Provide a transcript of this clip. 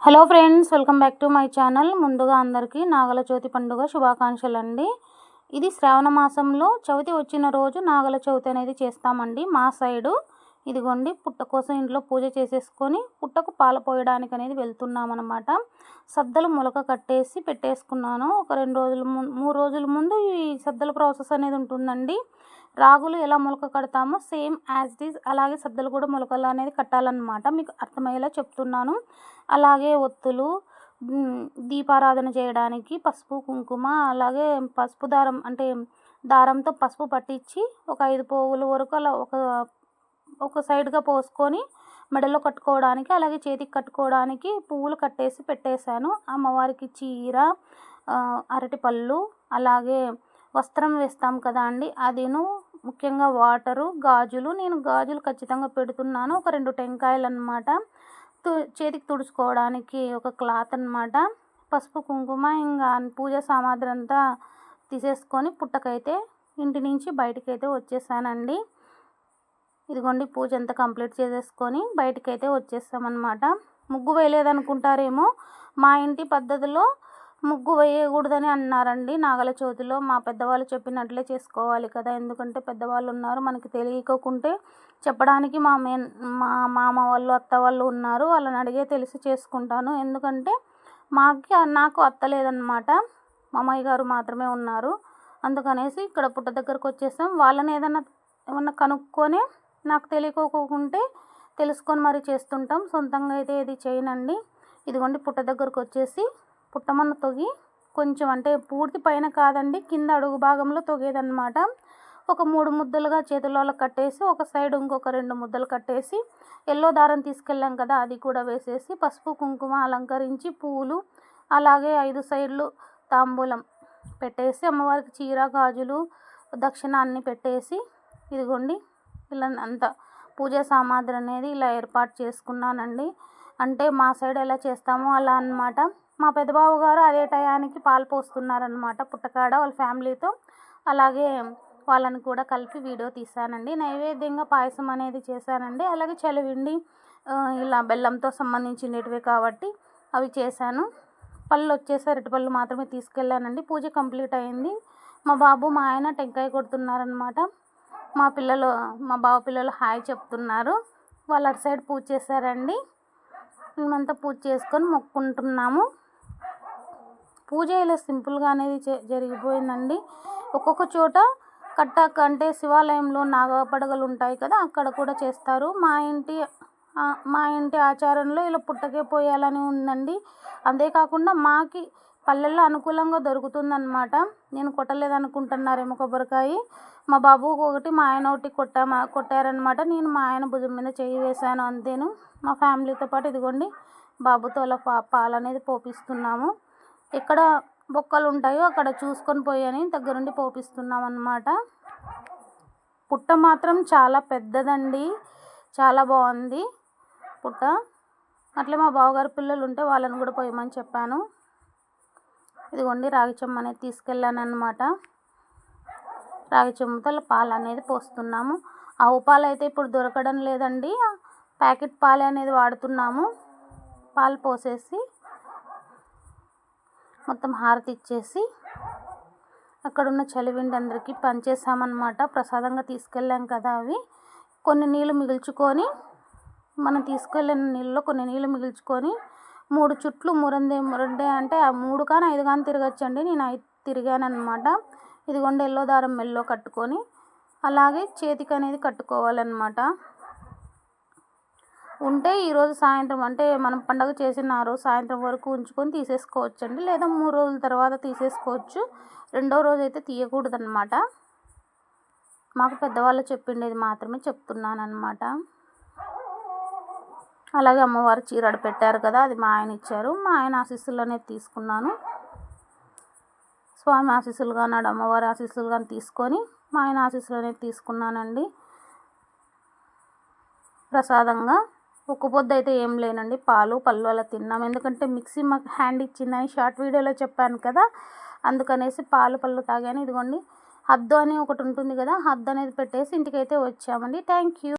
Hello friends, welcome back to my channel. ముందుగా అందరికీ నాగల చవితి పండుగ శుభాకాంక్షలు అండి. ఇది శ్రావణ మాసంలో చవితి వచ్చిన రోజు నాగల చవితి అనేది చేస్తామండి మా సైడు. ఇదిగోండి, పుట్ట కోసం ఇంట్లో పూజ చేసేసుకొని పుట్టకు పాలు పోయడానికి అనేది వెళ్తున్నామన్నమాట. సద్దలు మొలక కట్టేసి పెట్టేసుకున్నాను. ఒక 3 రోజుల ముందు ఈ సద్దల ప్రాసెస్ అనేది ఉంటుందండి. రాగులు ఎలా మొలక కడతామో సేమ్ యాజ్ ఇట్ ఈజ్ అలాగే సద్దలు కూడా మొలకలు అనేది కట్టాలన్నమాట. మీకు అర్థమయ్యేలా చెప్తున్నాను. అలాగే ఒత్తులు, దీపారాధన చేయడానికి పసుపు కుంకుమ, అలాగే పసుపు దారం అంటే దారంతో పసుపు పట్టించి ఒక 5 పోగుల వరకు అలా ఒక సైడ్గా పోసుకొని మెడలో కట్టుకోవడానికి, అలాగే చేతికి కట్టుకోవడానికి పువ్వులు కట్టేసి పెట్టేశాను. అమ్మవారికి చీర, అరటిపళ్ళు, అలాగే వస్త్రం వేస్తాం కదా అండి, అదిను ముఖ్యంగా వాటరు, గాజులు. నేను గాజులు ఖచ్చితంగా పెడుతున్నాను. ఒక 2 టెంకాయలు అన్నమాట. చేతికి తుడుచుకోవడానికి ఒక క్లాత్ అన్నమాట. పసుపు కుంకుమ, ఇంకా పూజ సామాగ్రి అంతా తీసేసుకొని పుట్టకైతే ఇంటి నుంచి బయటికైతే వచ్చేసానండి. ఇదిగోండి, పూజ అంతా కంప్లీట్ చేసేసుకొని బయటికైతే వచ్చేసామన్నమాట. ముగ్గు వేయలేదనుకుంటారేమో, మా ఇంటి పద్ధతిలో ముగ్గు వేయకూడదని అన్నారండి. నాగల చవితిలో మా పెద్దవాళ్ళు చెప్పినట్లే చేసుకోవాలి కదా, ఎందుకంటే పెద్దవాళ్ళు ఉన్నారు, మనకి తెలియకుంటే చెప్పడానికి మా మామ వాళ్ళు, అత్త వాళ్ళు ఉన్నారు, వాళ్ళని అడిగే తెలిసి చేసుకుంటాను. ఎందుకంటే నాకు అత్త లేదన్నమాట, మామయ్య గారు మాత్రమే ఉన్నారు. అందుకనేసి ఇక్కడ పుట్ట దగ్గరకు వచ్చేసాం. వాళ్ళని ఏమన్నా కనుక్కొని నాకు తెలియకోకుంటే తెలుసుకొని మరి చేస్తుంటాం. సొంతంగా అయితే ఇది చేయనండి. ఇదిగోండి, పుట్ట దగ్గరకు వచ్చేసి పుట్టమన్న తొగి కొంచెం, అంటే పూర్తి పైన కాదండి, కింద అడుగు భాగంలో తొగేదన్నమాట. ఒక 3 ముద్దలుగా చేతులలో కట్టేసి ఒక సైడ్ ఇంకొక 2 ముద్దలు కట్టేసి ఎల్లో దారం తీసుకెళ్ళాం కదా, అది కూడా వేసేసి పసుపు కుంకుమ అలంకరించి పువ్వులు, అలాగే 5 సైడ్లు తాంబూలం పెట్టేసి అమ్మవారికి చీర, గాజులు, దక్షిణ అన్నీ పెట్టేసి ఇదిగోండి ఇలా అంతా పూజా సామాగ్రి అనేది ఇలా ఏర్పాటు చేసుకున్నానండి. అంటే మా సైడ్ ఎలా చేస్తామో అలా అన్నమాట. మా పెద్దబాబు గారు అదే టయానికి పాలు పోస్తున్నారనమాట పుట్టకాడ వాళ్ళ ఫ్యామిలీతో. అలాగే వాళ్ళని కూడా కలిపి వీడియో తీశానండి. నైవేద్యంగా పాయసం అనేది చేశానండి. అలాగే చలివిండి, ఇలా బెల్లంతో సంబంధించినటివే కాబట్టి అవి చేశాను. పళ్ళు వచ్చేసి అరటిపళ్ళు మాత్రమే తీసుకెళ్ళానండి. పూజ కంప్లీట్ అయింది. మా బాబు, మా ఆయన టెంకాయ కొడుతున్నారనమాట. మా బావ పిల్లలు హాయ్ చెప్తున్నారు. వాళ్ళు అటు సైడ్ పూజ చేశారండి. మేమంతా పూజ చేసుకొని మొక్కుంటున్నాము. పూజ ఇలా సింపుల్గా అనేది జరిగిపోయిందండి. ఒక్కొక్క చోట అంటే శివాలయంలో నాగపడగలు ఉంటాయి కదా, అక్కడ కూడా చేస్తారు. మా ఇంటి ఆచారంలో ఇలా పుట్టకే పోయాలని ఉందండి. అంతేకాకుండా మాకి పల్లెల్లో అనుకూలంగా దొరుకుతుందన్నమాట. నేను కొట్టలేదనుకుంటున్నారేమో కొబ్బరికాయ. మా బాబు ఒకటి, మా ఆయన ఒకటి కొట్టారనమాట. నేను మా ఆయన భుజం మీద చేయి వేశాను, అంతేను. మా ఫ్యామిలీతో పాటు ఇదిగోండి బాబుతో అలా పాలు అనేది పోపిస్తున్నాము. ఎక్కడ బొక్కలు ఉంటాయో అక్కడ చూసుకొని పోయని దగ్గరుండి పోపిస్తున్నాం అన్నమాట. పుట్ట మాత్రం చాలా పెద్దదండి, చాలా బాగుంది పుట్ట. అట్లే మా బావగారు పిల్లలు ఉంటే వాళ్ళని కూడా పోయమని చెప్పాను. ఇదిగోండి, రాగి చెంబు అనేది తీసుకెళ్ళాను అన్నమాట. రాగి చెంబుతో పాలు అనేది పోస్తున్నాము. ఆవు పాలు అయితే ఇప్పుడు దొరకడం లేదండి, ప్యాకెట్ పాలు అనేది వాడుతున్నాము. పాలు పోసేసి మొత్తం హారతి ఇచ్చేసి అక్కడున్న చలివిండి అందరికీ పంచేసామన్నమాట. ప్రసాదంగా తీసుకెళ్ళాం కదా, అవి కొన్ని నీళ్ళు మిగుల్చుకొని, మనం తీసుకెళ్ళిన నీళ్ళలో కొన్ని నీళ్ళు మిగుల్చుకొని 3 చుట్లు మురందే అంటే 3 కానీ 5 కానీ తిరగచ్చండి. నేను 5 తిరిగాను అనమాట. ఇదిగోండి, ఎల్లో దారం మెల్లో కట్టుకొని అలాగే చేతికి అనేది కట్టుకోవాలన్నమాట. ఉంటే ఈరోజు సాయంత్రం, అంటే మనం పండగ చేసిన రోజు సాయంత్రం వరకు ఉంచుకొని తీసేసుకోవచ్చండి, లేదా 3 రోజుల తర్వాత తీసేసుకోవచ్చు. 2వ రోజు అయితే తీయకూడదు అనమాట. మాకు పెద్దవాళ్ళు చెప్పిండేది మాత్రమే చెప్తున్నాను అనమాట. అలాగే అమ్మవారు చీరడు పెట్టారు కదా, అది మా ఆయన ఇచ్చారు. మా ఆయన ఆశీస్సులు అనేది తీసుకున్నాను. స్వామి ఆశీస్సులు కానీ అమ్మవారి ఆశీస్సులు కానీ తీసుకొని మా ఆయన ఆశీస్సులు అనేది తీసుకున్నానండి. ప్రసాదంగా ఒక్క పొద్దు అయితే ఏం లేనండి, పాలు పళ్ళు అలా తిన్నాం. ఎందుకంటే మిక్సీ మాకు హ్యాండ్ ఇచ్చిందని షార్ట్ వీడియోలో చెప్పాను కదా, అందుకనేసి పాలు పళ్ళు తాగాను. ఇదిగోండి, హద్దు అని ఒకటి ఉంటుంది కదా, హద్దు అనేది పెట్టేసి ఇంటికైతే వచ్చామండి. Thank you.